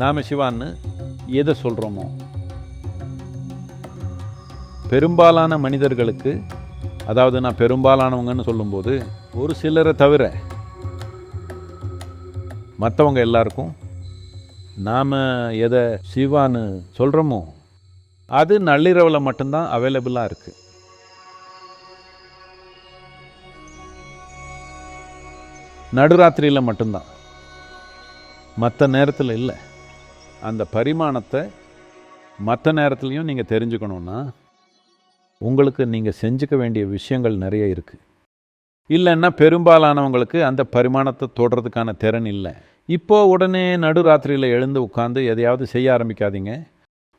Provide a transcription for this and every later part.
நாம் சிவான்னு எதை சொல்கிறோமோ, பெரும்பாலான மனிதர்களுக்கு, அதாவது நான் பெரும்பாலானவங்கன்னு சொல்லும்போது ஒரு சிலரை தவிர மற்றவங்க எல்லாருக்கும் நாம் எதை சிவான்னு சொல்கிறோமோ அது நள்ளிரவில் மட்டும்தான் அவைலபிளாக இருக்குது. நடுராத்திரியில் மட்டும்தான், மற்ற நேரத்தில் இல்லை. அந்த பரிமாணத்தை மற்ற நேரத்துலையும் நீங்கள் தெரிஞ்சுக்கணுன்னா உங்களுக்கு நீங்கள் செஞ்சுக்க வேண்டிய விஷயங்கள் நிறைய இருக்குது. இல்லைன்னா பெரும்பாலானவங்களுக்கு அந்த பரிமாணத்தை தொடுறதுக்கான திறன் இல்லை. இப்போது உடனே நடுராத்திரியில் எழுந்து உட்காந்து எதையாவது செய்ய ஆரம்பிக்காதீங்க.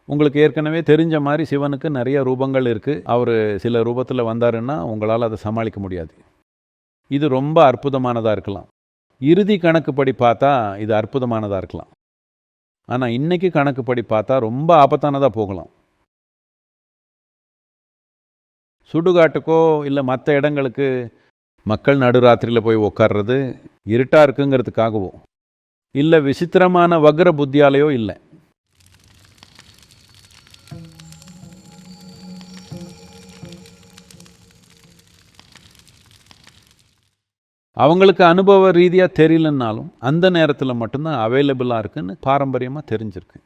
உங்களுக்கு ஏற்கனவே தெரிஞ்ச மாதிரி சிவனுக்கு நிறைய ரூபங்கள் இருக்குது. அவர் சில ரூபத்தில் வந்தாருன்னா உங்களால் அதை சமாளிக்க முடியாது. இது ரொம்ப அற்புதமானதாக இருக்கலாம். இறுதி கணக்குப்படி பார்த்தா இது அற்புதமானதாக இருக்கலாம். ஆனால் இன்றைக்கி கணக்குப்படி பார்த்தா ரொம்ப ஆபத்தானதாக போகலாம். சுடுகாட்டுக்கோ இல்லை மற்ற இடங்களுக்கு மக்கள் நடுராத்திரியில் போய் உட்கார்றது இருட்டாக இருக்குங்கிறதுக்காகவோ இல்லை விசித்திரமான வக்ர புத்தியாலேயோ இல்லை. அவங்களுக்கு அனுபவ ரீதியாக தெரியலன்னாலும் அந்த நேரத்தில் மட்டும்தான் அவைலபிளாக இருக்குன்னு பாரம்பரியமாக தெரிஞ்சிருக்கு.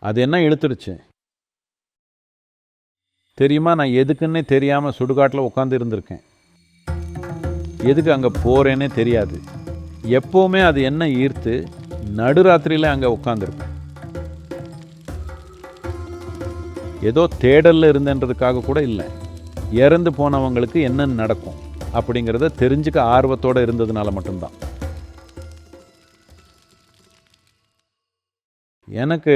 அது என்ன இழுத்துருச்சு தெரியுமா? நான் எதுக்குன்னே தெரியாமல் சுடுகாட்டில் உட்காந்து இருந்திருக்கேன். எதுக்கு அங்கே போகிறேன்னே தெரியாது. எப்போவுமே அது என்ன ஈர்த்து நடுராத்திரியில் அங்கே உட்காந்துருப்பேன். ஏதோ தேடலில் இருந்தன்றதுக்காக கூட இல்லை. இறந்து போனவங்களுக்கு என்ன நடக்கும் அப்படிங்கிறத தெரிஞ்சுக்க ஆர்வத்தோடு இருந்ததுனால மட்டும்தான். எனக்கு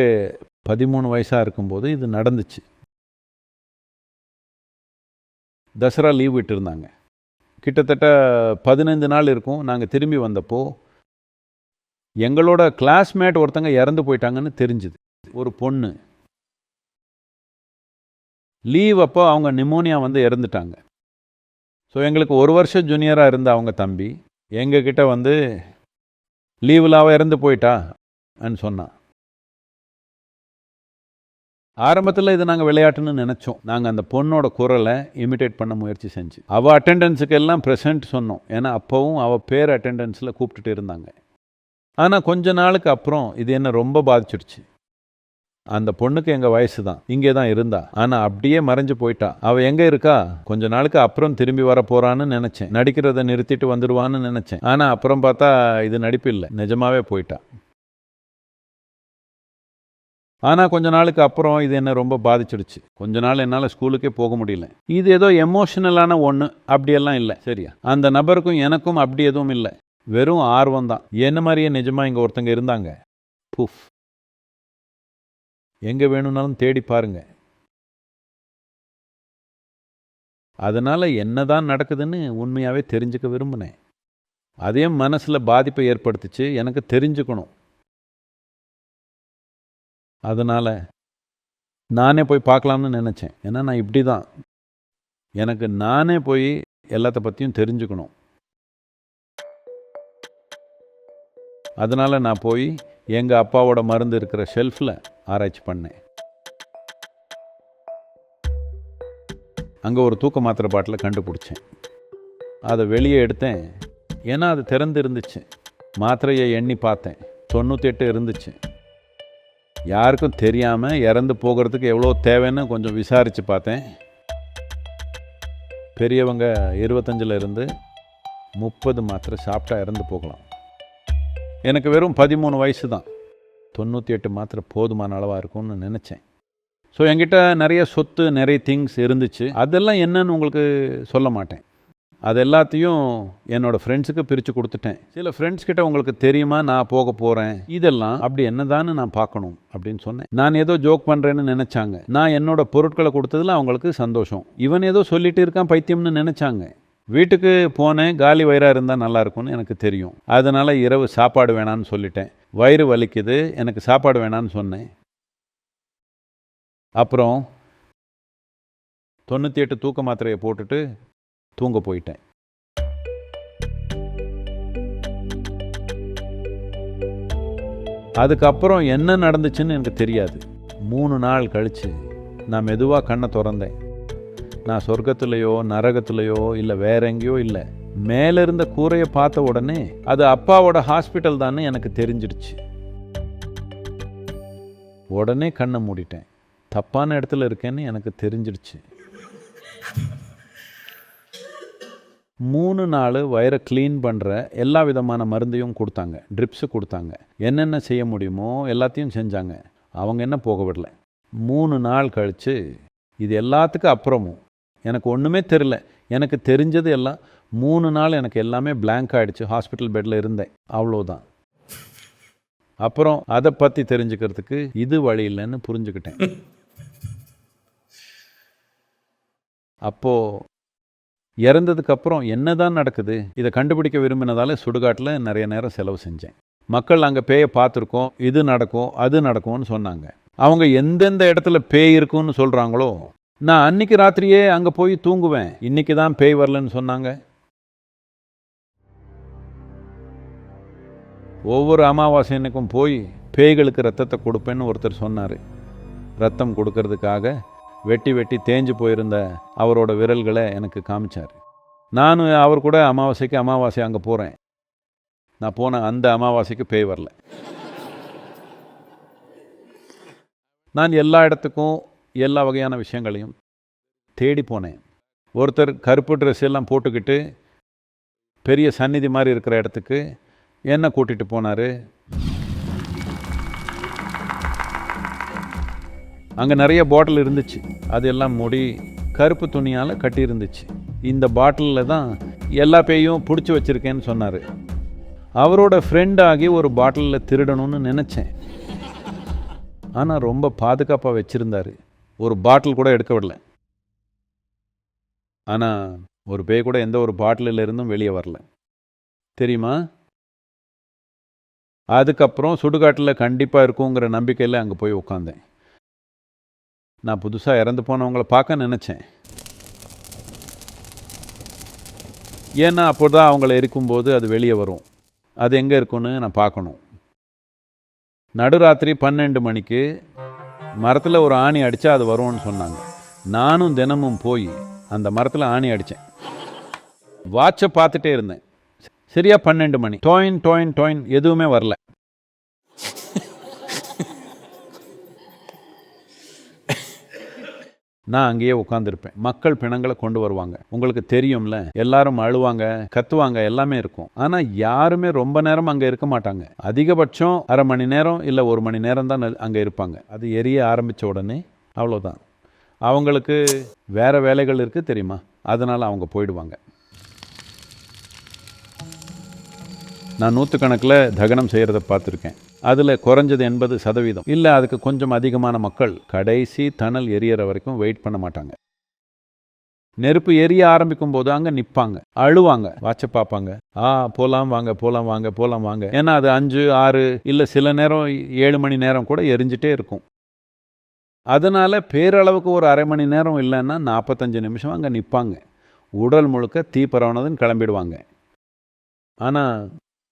13 வயசாக இருக்கும்போது இது நடந்துச்சு. தசரா லீவ் விட்டுருந்தாங்க. கிட்டத்தட்ட 15 நாள் இருக்கும். நாங்கள் திரும்பி வந்தப்போ எங்களோட கிளாஸ்மேட் ஒருத்தங்க இறந்து போயிட்டாங்கன்னு தெரிஞ்சுது. ஒரு பொண்ணு லீவ் அப்போ அவங்க நிமோனியா வந்து இறந்துட்டாங்க. ஸோ எங்களுக்கு 1 வருஷம் ஜூனியராக இருந்த அவங்க தம்பி எங்ககிட்ட வந்து லீவில் அவள் இறந்து போயிட்டான்னு சொன்னான். ஆரம்பத்தில் இது நாங்கள் விளையாட்டுன்னு நினச்சோம். நாங்கள் அந்த பொண்ணோட குரலை இமிட்டேட் பண்ண முயற்சி செஞ்சு அவள் அட்டெண்டன்ஸுக்கு எல்லாம் ப்ரெசென்ட் சொன்னோம். ஏன்னா அப்போவும் அவள் பேர் அட்டெண்டன்ஸில் கூப்பிட்டுட்டு இருந்தாங்க. ஆனால் கொஞ்ச நாளுக்கு அப்புறம் இது என்ன ரொம்ப பாதிச்சிடுச்சு. அந்த பொண்ணுக்கு எங்கள் வயசு தான், இங்கே தான் இருந்தா. ஆனால் அப்படியே மறைஞ்சு போயிட்டா. அவள் எங்கே இருக்கா? கொஞ்ச நாளுக்கு அப்புறம் திரும்பி வர போகிறான்னு நினச்சேன். நடிக்கிறத நிறுத்திட்டு வந்துடுவான்னு நினச்சேன். ஆனால் அப்புறம் பார்த்தா இது நடிப்பு இல்லை, நிஜமாவே போயிட்டா. ஆனால் கொஞ்ச நாளுக்கு அப்புறம் இது என்ன ரொம்ப பாதிச்சிடுச்சு. கொஞ்ச நாள் என்னால் ஸ்கூலுக்கே போக முடியல. இது ஏதோ எமோஷனலான ஒன்று அப்படியெல்லாம் இல்லை. சரியா? அந்த நபருக்கும் எனக்கும் அப்படி எதுவும் இல்லை. வெறும் ஆர்வம் தான். என்ன மாதிரியே நிஜமாக இங்கே ஒருத்தங்க இருந்தாங்க. புஃப். எங்கே வேணும்னாலும் தேடி பாருங்க. அதனால் என்னதான் நடக்குதுன்னு உண்மையாகவே தெரிஞ்சுக்க விரும்பினேன். அதே மனசில் பாதிப்பை ஏற்படுத்திச்சு. எனக்கு தெரிஞ்சுக்கணும். அதனால் நானே போய் பார்க்கலாம்னு நினச்சேன். ஏன்னா நான் இப்படி தான், எனக்கு நானே போய் எல்லாத்த பற்றியும் தெரிஞ்சுக்கணும். அதனால் நான் போய் எங்கள் அப்பாவோட மருந்து இருக்கிற ஷெல்ஃபில் ஆராய்ச்சி பண்ணேன். அங்கே ஒரு தூக்க மாத்திரை பாட்டில் கண்டுபிடிச்சேன். அதை வெளியே எடுத்தேன். ஏன்னா அது திறந்து இருந்துச்சு. மாத்திரையை எண்ணி பார்த்தேன். 98 இருந்துச்சு. யாருக்கும் தெரியாமல் இறந்து போகிறதுக்கு எவ்வளோ தேவைன்னு கொஞ்சம் விசாரித்து பார்த்தேன். பெரியவங்க 25 இருந்து 30 மாத்திரை சாப்பிட்டா இறந்து போகலாம். எனக்கு வெறும் 13 வயசு தான். 98 மாத்திரை போதுமான அளவாக இருக்கும்னு நினச்சேன். ஸோ என்கிட்ட நிறைய சொத்து, நிறைய திங்ஸ் இருந்துச்சு. அதெல்லாம் என்னன்னு உங்களுக்கு சொல்ல மாட்டேன். அது எல்லாத்தையும் என்னோடய ஃப்ரெண்ட்ஸுக்கு பிரித்து கொடுத்துட்டேன். சில ஃப்ரெண்ட்ஸ் கிட்ட உங்களுக்கு தெரியுமா நான் போக போகிறேன், இதெல்லாம் அப்படி என்னதான்னு நான் பார்க்கணும் அப்படின்னு சொன்னேன். நான் ஏதோ ஜோக் பண்ணுறேன்னு நினச்சாங்க. நான் என்னோடய பொருட்களை கொடுத்ததில் அவங்களுக்கு சந்தோஷம். இவன் ஏதோ சொல்லிட்டு இருக்கான் பைத்தியம்னு நினச்சாங்க. வீட்டுக்கு போனேன். காலி வயிறாக இருந்தால் நல்லாயிருக்கும்னு எனக்கு தெரியும். அதனால் இரவு சாப்பாடு வேணான்னு சொல்லிட்டேன். வயிறு வலிக்குது, எனக்கு சாப்பாடு வேணான்னு சொன்னேன். அப்புறம் 98 தூக்க மாத்திரையை போட்டுட்டு தூங்க போயிட்டேன். அதுக்கப்புறம் என்ன நடந்துச்சுன்னு எனக்கு தெரியாது. 3 நாள் கழித்து நான் மெதுவாக கண்ணை திறந்தேன். நான் சொர்க்கத்துலேயோ நரகத்துலேயோ இல்லை வேற எங்கேயோ இல்லை, மேலே இருந்த கூரையை பார்த்த உடனே அது அப்பாவோட ஹாஸ்பிட்டல் தான்னு எனக்கு தெரிஞ்சிடுச்சு. உடனே கண்ணை மூடிட்டேன். தப்பான இடத்துல இருக்கேன்னு எனக்கு தெரிஞ்சிடுச்சு. 3 நாள் வயிறை க்ளீன் பண்ணுற எல்லா விதமான மருந்தையும் கொடுத்தாங்க, ட்ரிப்ஸு கொடுத்தாங்க, என்னென்ன செய்ய முடியுமோ எல்லாத்தையும் செஞ்சாங்க. அவங்க என்ன போக விடல. 3 நாள் கழித்து இது எல்லாத்துக்கும் அப்புறமும் எனக்கு ஒன்றுமே தெரில. எனக்கு தெரிஞ்சது எல்லாம் 3 நாள் எனக்கு எல்லாமே பிளாங்க் ஆகிடுச்சு. ஹாஸ்பிட்டல் பெட்டில் இருந்தேன், அவ்வளோதான். அப்புறம் அதை பற்றி தெரிஞ்சுக்கிறதுக்கு இது வழி இல்லைன்னு புரிஞ்சுக்கிட்டேன். அப்போது இறந்ததுக்கப்புறம் என்ன தான் நடக்குது இதை கண்டுபிடிக்க விரும்பினதால சுடுகாட்டில் நிறைய நேரம் செலவு செஞ்சேன். மக்கள் அங்கே பேயை பார்த்துருக்கோம், இது நடக்கும் அது நடக்கும்னு சொன்னாங்க. அவங்க எந்தெந்த இடத்துல பேய் இருக்குன்னு சொல்கிறாங்களோ நான் அன்னைக்கு ராத்திரியே அங்கே போய் தூங்குவேன். இன்னைக்கு தான் பேய் வரலன்னு சொன்னாங்க. ஒவ்வொரு அமாவாசை அன்னைக்கும் போய் பேய்களுக்கு ரத்தத்தை கொடுப்பேன்னு ஒருத்தர் சொன்னார். ரத்தம் கொடுக்கறதுக்காக வெட்டி வெட்டி தேஞ்சு போயிருந்த அவரோட விரல்களை எனக்கு காமிச்சார். நானும் அவர் கூட அமாவாசை அங்கே போகிறேன். நான் போன அந்த அமாவாசைக்கு பேய் வரல. நான் எல்லா இடத்துக்கும் எல்லா வகையான விஷயங்களையும் தேடி போனேன். ஒருத்தர் கருப்பு ட்ரெஸ் எல்லாம் போட்டுக்கிட்டு பெரிய சந்நிதி மாதிரி இருக்கிற இடத்துக்கு என்ன கூட்டிகிட்டு போனார். அங்கே நிறைய பாட்டில் இருந்துச்சு, அது எல்லாம் மூடி கருப்பு துணியால் கட்டி இருந்துச்சு. இந்த பாட்டிலில் தான் எல்லா பேயும் பிடிச்சி வச்சுருக்கேன்னு சொன்னார். அவரோட ஃப்ரெண்டாகி ஒரு பாட்டிலில் திருடணும்னு நினச்சேன். ஆனால் ரொம்ப பாதுகாப்பாக வச்சுருந்தார். ஒரு பாட்டில் கூட எடுக்க விடல. ஆனால் ஒரு பேய் கூட எந்த ஒரு பாட்டிலில் இருந்தும் வெளியே வரல, தெரியுமா? அதுக்கப்புறம் சுடுகாட்டில் கண்டிப்பாக இருக்குங்கிற நம்பிக்கையில் அங்கே போய் உட்காந்தேன். நான் புதுசாக இறந்து போனவங்களை பார்க்க நினச்சேன். ஏன்னா அப்போ தான் அவங்கள எரிக்கும்போது அது வெளியே வரும். அது எங்கே இருக்குன்னு நான் பார்க்கணும். நடுராத்திரி 12 மணிக்கு மரத்தில் ஒரு ஆணி அடித்தா அது வரும்னு சொன்னாங்க. நானும் தினமும் போய் அந்த மரத்தில் ஆணி அடித்தேன். வாட்சை பார்த்துட்டே இருந்தேன். சரியா 12 மணி, டோயின் டோயின் டோயின், எதுவுமே வரல. நான் அங்கேயே உட்காந்துருப்பேன். மக்கள் பிணங்களை கொண்டு வருவாங்க. உங்களுக்கு தெரியும்ல, எல்லாரும் அழுவாங்க, கத்துவாங்க, எல்லாமே இருக்கும். ஆனால் யாருமே ரொம்ப நேரம் அங்கே இருக்க மாட்டாங்க. அதிகபட்சம் அரை மணி நேரம் இல்லை 1 மணி நேரம் தான் அங்கே இருப்பாங்க. அது எரிய ஆரம்பித்த உடனே அவ்வளோதான். அவங்களுக்கு வேறு வேலைகள் இருக்குது தெரியுமா, அதனால் அவங்க போயிடுவாங்க. நான் 100கணக்கில் தகனம் செய்கிறத பார்த்துருக்கேன். அதில் குறைஞ்சது 80% இல்லை அதுக்கு கொஞ்சம் அதிகமான மக்கள் கடைசி தணல் எரியற வரைக்கும் வெயிட் பண்ண மாட்டாங்க. நெருப்பு எரிய ஆரம்பிக்கும் போது அங்கே நிற்பாங்க, அழுவாங்க, வாட்ச பார்ப்பாங்க. போகலாம் வாங்க, போகலாம் வாங்க, போகலாம் வாங்க. ஏன்னா அது 5, 6 இல்லை சில நேரம் 7 மணி நேரம் கூட எரிஞ்சிட்டே இருக்கும். அதனால் பேரளவுக்கு ஒரு அரை மணி நேரம் இல்லைன்னா 45 நிமிஷம் அங்கே நிற்பாங்க. உடல் முழுக்க தீ பரவனதுன்னு கிளம்பிடுவாங்க. ஆனால்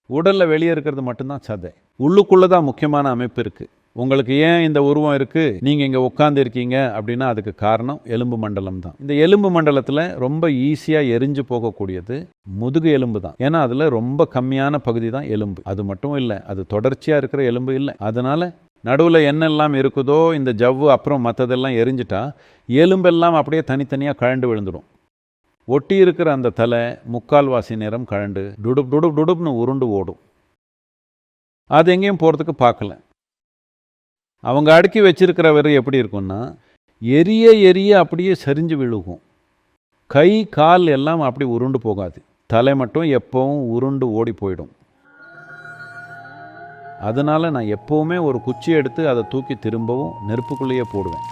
உடலில் வெளியே இருக்கிறது மட்டும்தான் சதை. உள்ளுக்குள்ளே தான் முக்கியமான அமைப்பு இருக்குது. உங்களுக்கு ஏன் இந்த உருவம் இருக்குது, நீங்கள் இங்கே உட்காந்து இருக்கீங்க அப்படின்னா அதுக்கு காரணம் எலும்பு மண்டலம் தான். இந்த எலும்பு மண்டலத்தில் ரொம்ப ஈஸியாக எரிஞ்சு போகக்கூடியது முதுகு எலும்பு தான். ஏன்னா அதில் ரொம்ப கம்மியான பகுதி தான் எலும்பு. அது மட்டும் இல்லை, அது தொடர்ச்சியாக இருக்கிற எலும்பு இல்லை. அதனால் நடுவில் என்னெல்லாம் இருக்குதோ இந்த ஜவ்வு அப்புறம் மற்றதெல்லாம் எரிஞ்சிட்டா எலும்பெல்லாம் அப்படியே தனித்தனியாக கழண்டு விழுந்துடும். ஒட்டி இருக்கிற அந்த தலை 3/4 நேரம் கழண்டு டுடுப் டுடுப் டுடுப்னு உருண்டு ஓடும். அது எங்கேயும் போகிறதுக்கு பார்க்கல. அவங்க அடுக்கி வச்சிருக்கிற வரை எப்படி இருக்கும்னா எரிய எரிய அப்படியே சரிஞ்சு விழுகும். கை கால் எல்லாம் அப்படி உருண்டு போகாது, தலை மட்டும் எப்பவும் உருண்டு ஓடி போயிடும். அதனால் நான் எப்போவுமே ஒரு குச்சி எடுத்து அதை தூக்கி திரும்பவும் நெருப்புக்குள்ளேயே போடுவேன்.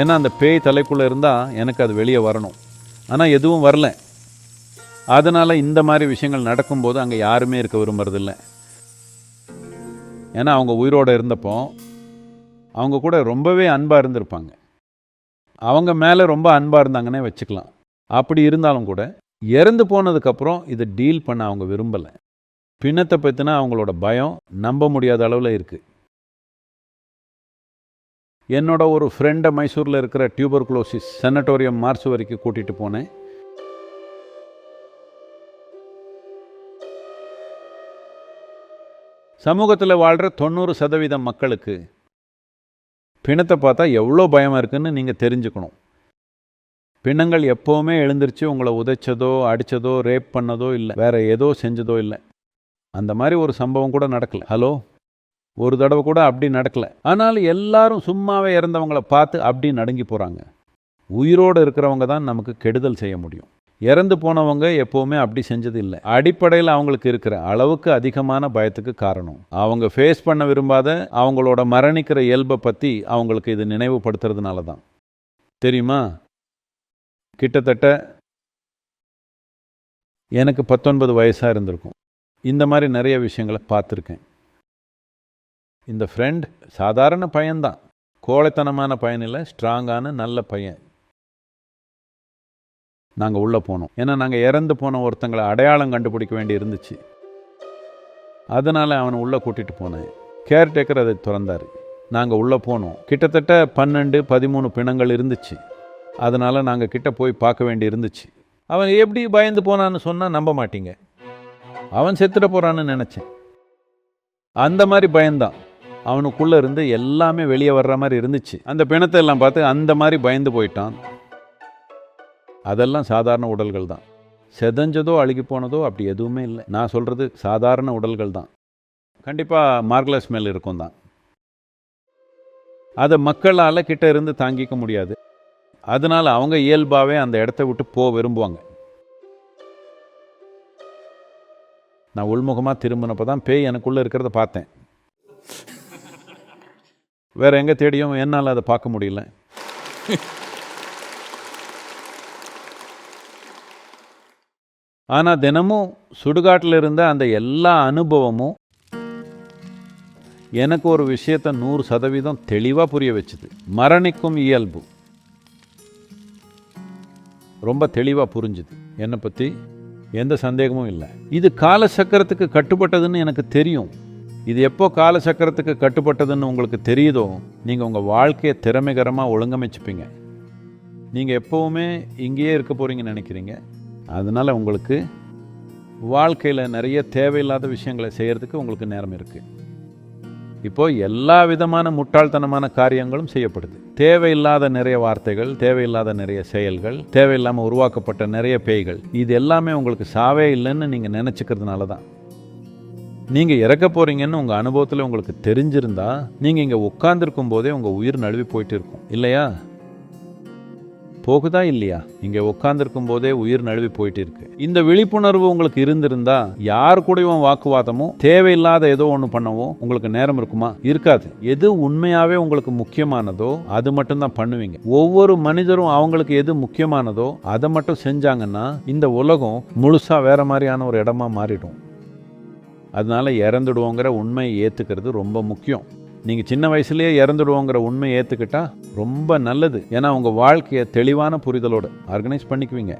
ஏன்னா அந்த பேய் தலைக்குள்ளே இருந்தால் எனக்கு அது வெளியே வரணும். ஆனால் எதுவும் வரல. அதனால் இந்த மாதிரி விஷயங்கள் நடக்கும்போது அங்கே யாருமே இருக்க விரும்புறதில்லை. ஏன்னா அவங்க உயிரோடு இருந்தப்போ அவங்க கூட ரொம்பவே அன்பாக இருந்திருப்பாங்க. அவங்க மேலே ரொம்ப அன்பாக இருந்தாங்கன்னே வச்சுக்கலாம். அப்படி இருந்தாலும் கூட இறந்து போனதுக்கப்புறம் இதை டீல் பண்ண அவங்க விரும்பலை. பிணத்தை பற்றினா அவங்களோட பயம் நம்ப முடியாத அளவில் இருக்குது. என்னோட ஒரு ஃப்ரெண்டை மைசூரில் இருக்கிற டியூபர்குலோசிஸ் செனட்டோரியம் மார்சுவரிக்கு கூட்டிகிட்டு போனேன். சமூகத்தில் வாழ்கிற 90% மக்களுக்கு பிணத்தை பார்த்தா எவ்வளோ பயமாக இருக்குன்னு நீங்கள் தெரிஞ்சுக்கணும். பிணங்கள் எப்போவுமே எழுந்திருச்சு உங்களை உதைச்சதோ அடித்ததோ ரேப் பண்ணதோ இல்லை, வேற ஏதோ செஞ்சதோ இல்லை. அந்த மாதிரி ஒரு சம்பவம் கூட நடக்கலை. ஹலோ, ஒரு தடவை கூட அப்படி நடக்கலை. ஆனால் எல்லாரும் சும்மாவே இறந்தவங்களை பார்த்து அப்படி நடுங்கி போகிறாங்க. உயிரோடு இருக்கிறவங்க தான் நமக்கு கெடுதல் செய்ய முடியும். இறந்து போனவங்க எப்போவுமே அப்படி செஞ்சது இல்லை. அடிப்படையில் அவங்களுக்கு இருக்கிற அளவுக்கு அதிகமான பயத்துக்கு காரணம் அவங்க ஃபேஸ் பண்ண விரும்பாத அவங்களோட மரணிக்கிற இயல்பை பற்றி அவங்களுக்கு இது நினைவுபடுத்துறதுனால தான். தெரியுமா, கிட்டத்தட்ட எனக்கு 19 வயசாக இருந்திருக்கும். இந்த மாதிரி நிறைய விஷயங்களை பார்த்துருக்கேன். இந்த ஃப்ரெண்ட் சாதாரண பையன்தான், கோழைத்தனமான பையன் இல்லை, ஸ்ட்ராங்கான நல்ல பையன். நாங்கள் உள்ளே போனோம். ஏன்னா நாங்கள் இறந்து போன ஒருத்தங்களை அடையாளம் கண்டுபிடிக்க வேண்டி இருந்துச்சு. அதனால் அவனை உள்ளே கூட்டிகிட்டு போனேன். கேர்டேக்கர் அதை திறந்தார். நாங்கள் உள்ளே போனோம். கிட்டத்தட்ட 12-13 பிணங்கள் இருந்துச்சு. அதனால் நாங்கள் கிட்ட போய் பார்க்க வேண்டி இருந்துச்சு. அவன் எப்படி பயந்து போனான்னு சொன்னால் நம்ப மாட்டீங்க. அவன் செத்துட போகிறான்னு நினச்சேன். அந்த மாதிரி பயந்தான். அவனுக்குள்ளே இருந்து எல்லாமே வெளியே வர்ற மாதிரி இருந்துச்சு. அந்த பிணத்தை எல்லாம் பார்த்து அந்த மாதிரி பயந்து போயிட்டான். அதெல்லாம் சாதாரண உடல்கள் தான். செதஞ்சதோ அழுகி போனதோ அப்படி எதுவுமே இல்லை. நான் சொல்கிறது சாதாரண உடல்கள் தான். கண்டிப்பாக மார்க்லஸ் ஸ்மெல் இருக்கும் தான். அதை மக்களால் கிட்ட இருந்து தாங்கிக்க முடியாது. அதனால் அவங்க இயல்பாகவே அந்த இடத்த விட்டு போக விரும்புவாங்க. நான் உள்முகமாக திரும்பினப்போ தான் பேய் எனக்குள்ளே இருக்கிறத பார்த்தேன். வேற எங்கே தேடியும் என்னால் அதை பார்க்க முடியல. ஆனால் தினமும் சுடுகாட்டில் இருந்த அந்த எல்லா அனுபவமும் எனக்கு ஒரு விஷயத்தை 100% தெளிவாக புரிய வச்சுது. மரணிக்கும் இயல்பு ரொம்ப தெளிவாக புரிஞ்சுது. என்னை பற்றி எந்த சந்தேகமும் இல்லை. இது காலசக்கரத்துக்கு கட்டுப்பட்டதுன்னு எனக்கு தெரியும். இது எப்போ காலசக்கரத்துக்கு கட்டுப்பட்டதுன்னு உங்களுக்கு தெரியுதோ, நீங்கள் உங்கள் வாழ்க்கையை திறமைகரமாக ஒழுங்கமைச்சுப்பீங்க. நீங்கள் எப்போவுமே இங்கேயே இருக்க போகிறீங்கன்னு நினைக்கிறீங்க. அதனால் உங்களுக்கு வாழ்க்கையில் நிறைய தேவையில்லாத விஷயங்களை செய்கிறதுக்கு உங்களுக்கு நேரம் இருக்குது. இப்போது எல்லா விதமான முட்டாள்தனமான காரியங்களும் செய்யப்படுது. தேவையில்லாத நிறைய வார்த்தைகள், தேவையில்லாத நிறைய செயல்கள், தேவையில்லாமல் உருவாக்கப்பட்ட நிறைய பேய்கள், இது எல்லாமே உங்களுக்கு சாவே இல்லைன்னு நீங்கள் நினச்சிக்கிறதுனால தான். நீங்கள் இறக்க போகிறீங்கன்னு உங்கள் அனுபவத்தில் உங்களுக்கு தெரிஞ்சிருந்தா நீங்கள் இங்கே உட்கார்ந்துருக்கும் போதே உங்கள் உயிர் நழுவி போயிட்டு இருக்கும் இல்லையா? போகுதா இல்லையா? இங்கே உட்கார்ந்துருக்கும் போதே உயிர் நழுவி போயிட்டு இருக்கு. இந்த விழிப்புணர்வு உங்களுக்கு இருந்திருந்தா யார் கூடயும் வாக்குவாதமும் தேவையில்லாத ஏதோ ஒன்று பண்ணவும் உங்களுக்கு நேரம் இருக்குமா? இருக்காது. எது உண்மையாகவே உங்களுக்கு முக்கியமானதோ அது மட்டும்தான் பண்ணுவீங்க. ஒவ்வொரு மனிதரும் அவங்களுக்கு எது முக்கியமானதோ அதை மட்டும் செஞ்சாங்கன்னா இந்த உலகம் முழுசாக வேற மாதிரியான ஒரு இடமா மாறிடும். அதனால இறந்துடுவோங்கிற உண்மையை ஏற்றுக்கிறது ரொம்ப முக்கியம். நீங்கள் சின்ன வயசுலேயே இறந்துடுவோங்கிற உண்மையை ஏற்றுக்கிட்டா ரொம்ப நல்லது. ஏன்னா உங்கள் வாழ்க்கையை தெளிவான புரிதலோடு ஆர்கனைஸ் பண்ணிக்குவீங்க.